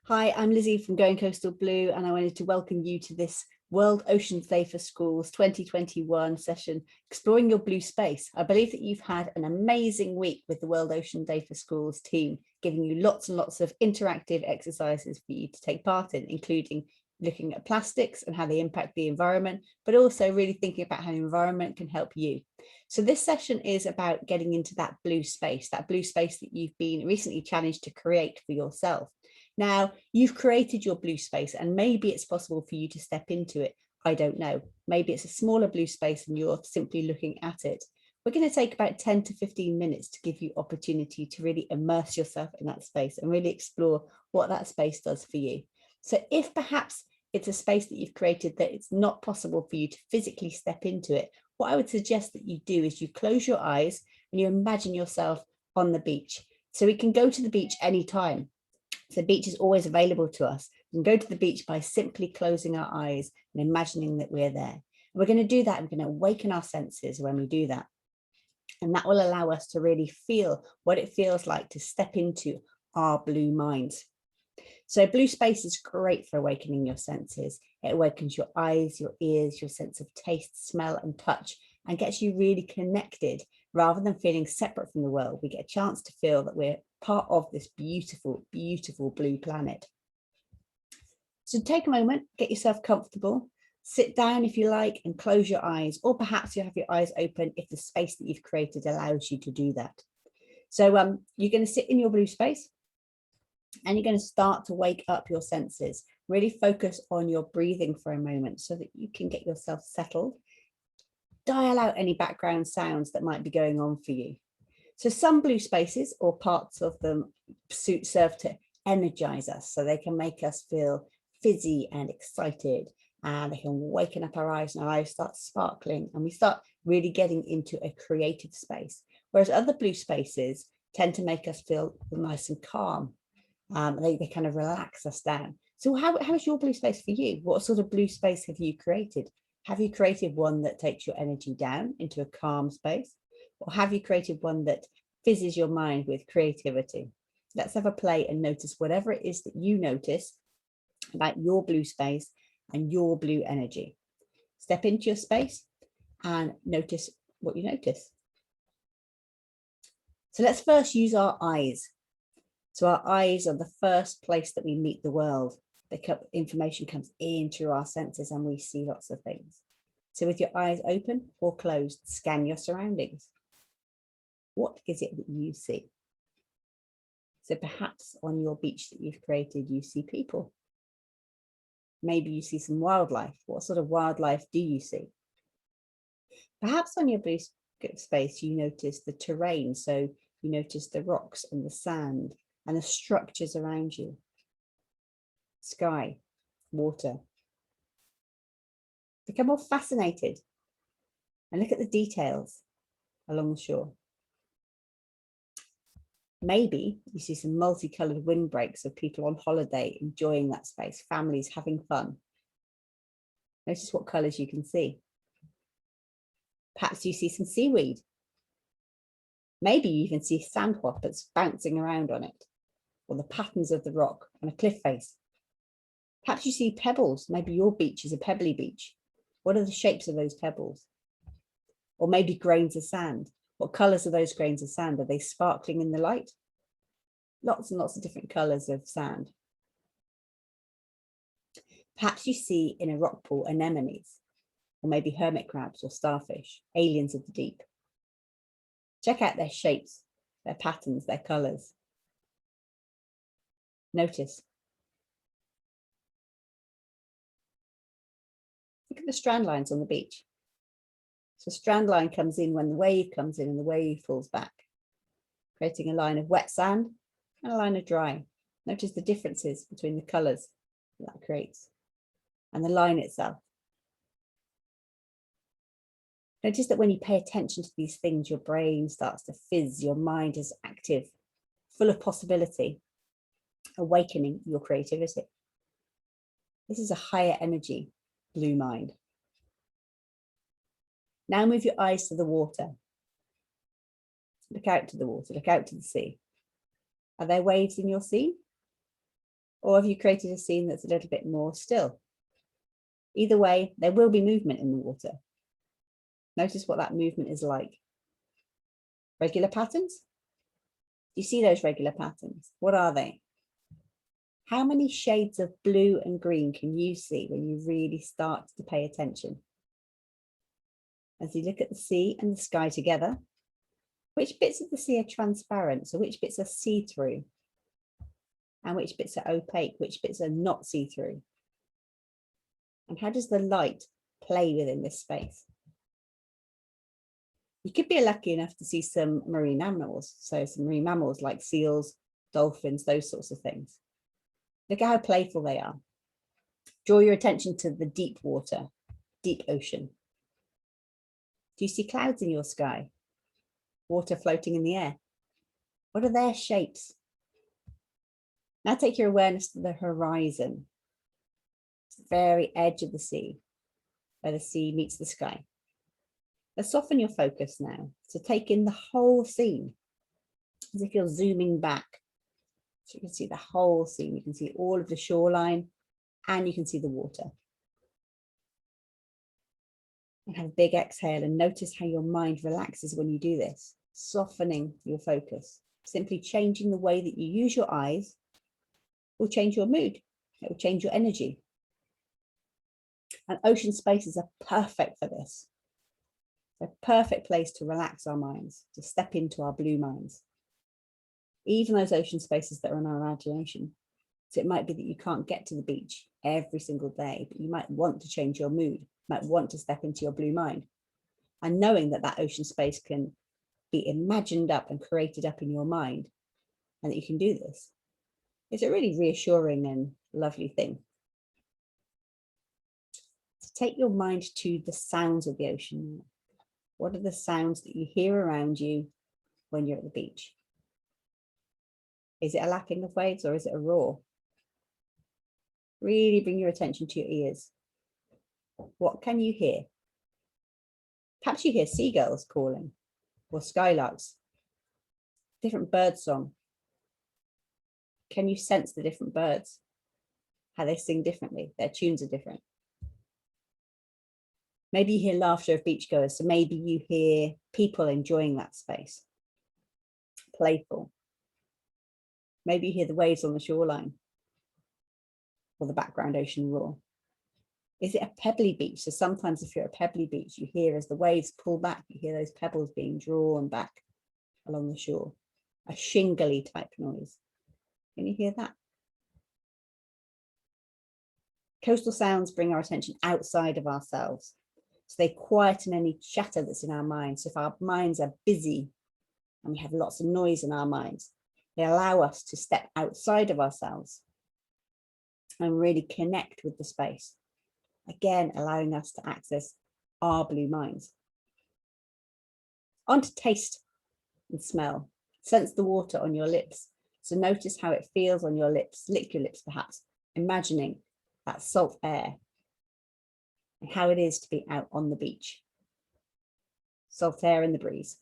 Hi, I'm Lizzie from Going Coastal Blue, and I wanted to welcome you to this World Ocean Day for Schools 2021 session, Exploring Your Blue Space. I believe that you've had an amazing week with the World Ocean Day for Schools team, giving you lots and lots of interactive exercises for you to take part in, including looking at plastics and how they impact the environment, but also really thinking about how the environment can help you. So this session is about getting into that blue space that you've been recently challenged to create for yourself. Now, you've created your blue space and maybe it's possible for you to step into it. I don't know. Maybe it's a smaller blue space and you're simply looking at it. We're going to take about 10 to 15 minutes to give you opportunity to really immerse yourself in that space and really explore what that space does for you. So if perhaps it's a space that you've created that it's not possible for you to physically step into it, what I would suggest that you do is you close your eyes and you imagine yourself on the beach. So we can go to the beach anytime. So the beach is always available to us. We can go to the beach by simply closing our eyes and imagining that we're there. And we're going to do that. We're going to awaken our senses when we do that. And that will allow us to really feel what it feels like to step into our blue minds. So blue space is great for awakening your senses. It awakens your eyes, your ears, your sense of taste, smell, and touch, and gets you really connected. Rather than feeling separate from the world, we get a chance to feel that we're part of this beautiful, beautiful blue planet. So take a moment, get yourself comfortable, sit down if you like, and close your eyes, or perhaps you have your eyes open if the space that you've created allows you to do that. So you're going to sit in your blue space and you're going to start to wake up your senses. Really focus on your breathing for a moment so that you can get yourself settled. Dial out any background sounds that might be going on for you. So some blue spaces or parts of them serve to energize us, so they can make us feel fizzy and excited, and they can waken up our eyes and our eyes start sparkling and we start really getting into a creative space. Whereas other blue spaces tend to make us feel nice and calm. They kind of relax us down. So how is your blue space for you? What sort of blue space have you created? Have you created one that takes your energy down into a calm space? Or have you created one that fizzes your mind with creativity? Let's have a play and notice whatever it is that you notice about your blue space and your blue energy. Step into your space and notice what you notice. So let's first use our eyes. So our eyes are the first place that we meet the world. Information comes in through our senses and we see lots of things. So with your eyes open or closed, scan your surroundings. What is it that you see? So perhaps on your beach that you've created, you see people. Maybe you see some wildlife. What sort of wildlife do you see? Perhaps on your blue space, you notice the terrain. So you notice the rocks and the sand and the structures around you. Sky, water. Become more fascinated and look at the details along the shore. Maybe you see some multicolored windbreaks of people on holiday enjoying that space, families having fun. Notice what colors you can see. Perhaps you see some seaweed. Maybe you even see sandhoppers bouncing around on it, or the patterns of the rock on a cliff face. Perhaps you see pebbles. Maybe your beach is a pebbly beach. What are the shapes of those pebbles? Or maybe grains of sand. What colors are those grains of sand? Are they sparkling in the light? Lots and lots of different colors of sand. Perhaps you see in a rock pool anemones, or maybe hermit crabs or starfish, aliens of the deep. Check out their shapes, their patterns, their colors. Notice. Look at the strand lines on the beach. So strand line comes in when the wave comes in and the wave falls back, creating a line of wet sand and a line of dry. Notice the differences between the colors that creates and the line itself. Notice that when you pay attention to these things, your brain starts to fizz, your mind is active, full of possibility, awakening your creativity. This is a higher energy blue mind. Now move your eyes to the water. Look out to the water, look out to the sea. Are there waves in your sea? Or have you created a scene that's a little bit more still? Either way, there will be movement in the water. Notice what that movement is like. Regular patterns? Do you see those regular patterns? What are they? How many shades of blue and green can you see when you really start to pay attention? As you look at the sea and the sky together, which bits of the sea are transparent? So which bits are see-through? And which bits are opaque? Which bits are not see-through? And how does the light play within this space? You could be lucky enough to see some marine animals. So some marine mammals like seals, dolphins, those sorts of things. Look at how playful they are. Draw your attention to the deep water, deep ocean. Do you see clouds in your sky? Water floating in the air? What are their shapes? Now take your awareness to the horizon. It's the very edge of the sea, where the sea meets the sky. Let's soften your focus now. So take in the whole scene, as if you're zooming back. So you can see the whole scene. You can see all of the shoreline and you can see the water. And have a big exhale and notice how your mind relaxes when you do this, softening your focus. Simply changing the way that you use your eyes will change your mood. It will change your energy. And ocean spaces are perfect for this. They're a perfect place to relax our minds, to step into our blue minds. Even those ocean spaces that are in our imagination. So it might be that you can't get to the beach every single day, but you might want to change your mood, might want to step into your blue mind. And knowing that that ocean space can be imagined up and created up in your mind, and that you can do this, is a really reassuring and lovely thing. So take your mind to the sounds of the ocean. What are the sounds that you hear around you when you're at the beach? Is it a lapping of waves or is it a roar? Really bring your attention to your ears. What can you hear? Perhaps you hear seagulls calling or skylarks, different bird song. Can you sense the different birds? How they sing differently, their tunes are different. Maybe you hear laughter of beachgoers, so maybe you hear people enjoying that space, playful. Maybe you hear the waves on the shoreline or the background ocean roar. Is it a pebbly beach? So sometimes if you're at a pebbly beach, you hear as the waves pull back, you hear those pebbles being drawn back along the shore, a shingly type noise. Can you hear that? Coastal sounds bring our attention outside of ourselves. So they quieten any chatter that's in our minds. So if our minds are busy and we have lots of noise in our minds, they allow us to step outside of ourselves and really connect with the space. Again, allowing us to access our blue minds. On to taste and smell. Sense the water on your lips. So notice how it feels on your lips. Lick your lips perhaps, imagining that salt air and how it is to be out on the beach. Salt air in the breeze.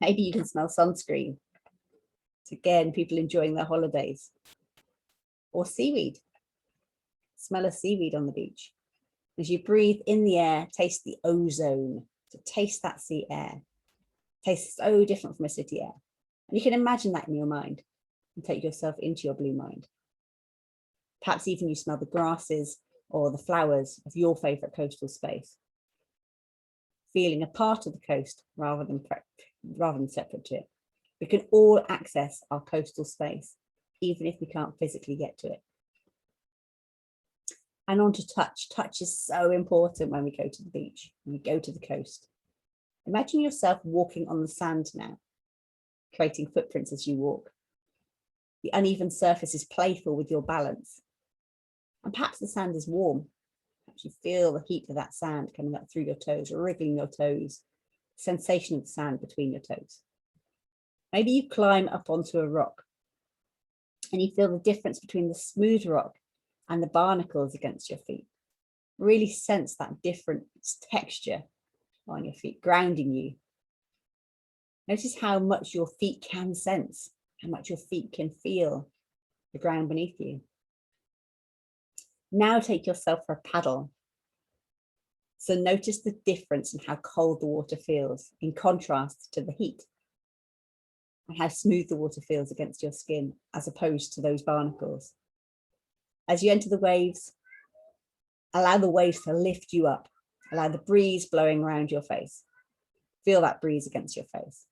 Maybe you can smell sunscreen. It's again, people enjoying their holidays. Or seaweed. Smell of seaweed on the beach. As you breathe in the air, taste the ozone. So taste that sea air. Tastes so different from a city air. And you can imagine that in your mind and take yourself into your blue mind. Perhaps even you smell the grasses or the flowers of your favorite coastal space. Feeling a part of the coast rather than separate to it. We can all access our coastal space, even if we can't physically get to it. And on to touch. Touch is so important when we go to the beach, when we go to the coast. Imagine yourself walking on the sand now, creating footprints as you walk. The uneven surface is playful with your balance. And perhaps the sand is warm. Perhaps you feel the heat of that sand coming up through your toes, wriggling your toes, sensation of the sand between your toes. Maybe you climb up onto a rock and you feel the difference between the smooth rock and the barnacles against your feet. Really sense that different texture on your feet, grounding you. Notice how much your feet can sense, how much your feet can feel the ground beneath you. Now take yourself for a paddle. So notice the difference in how cold the water feels in contrast to the heat, and how smooth the water feels against your skin as opposed to those barnacles. As you enter the waves, allow the waves to lift you up. Allow the breeze blowing around your face. Feel that breeze against your face.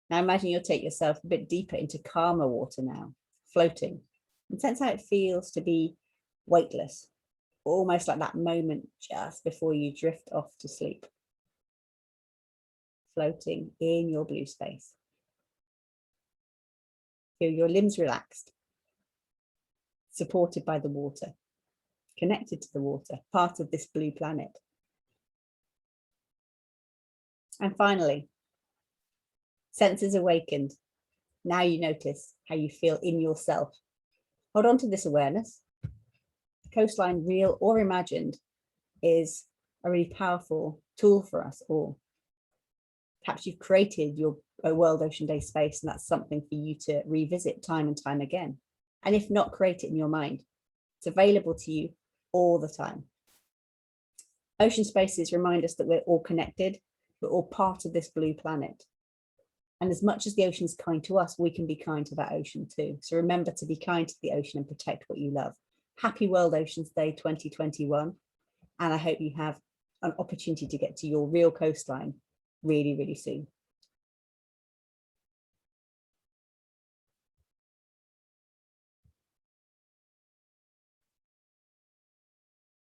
Now imagine you'll take yourself a bit deeper into calmer water now, floating, and sense how it feels to be weightless, almost like that moment just before you drift off to sleep. Floating in your blue space. Feel your limbs relaxed, supported by the water, connected to the water, part of this blue planet. And finally, senses awakened. Now you notice how you feel in yourself. Hold on to this awareness. The coastline, real or imagined, is a really powerful tool for us all. Perhaps you've created your World Ocean Day space, and that's something for you to revisit time and time again. And if not, create it in your mind. It's available to you all the time. Ocean spaces remind us that we're all connected. We're all part of this blue planet. And as much as the ocean's kind to us, we can be kind to that ocean too. So remember to be kind to the ocean and protect what you love. Happy World Oceans Day 2021. And I hope you have an opportunity to get to your real coastline really, really soon.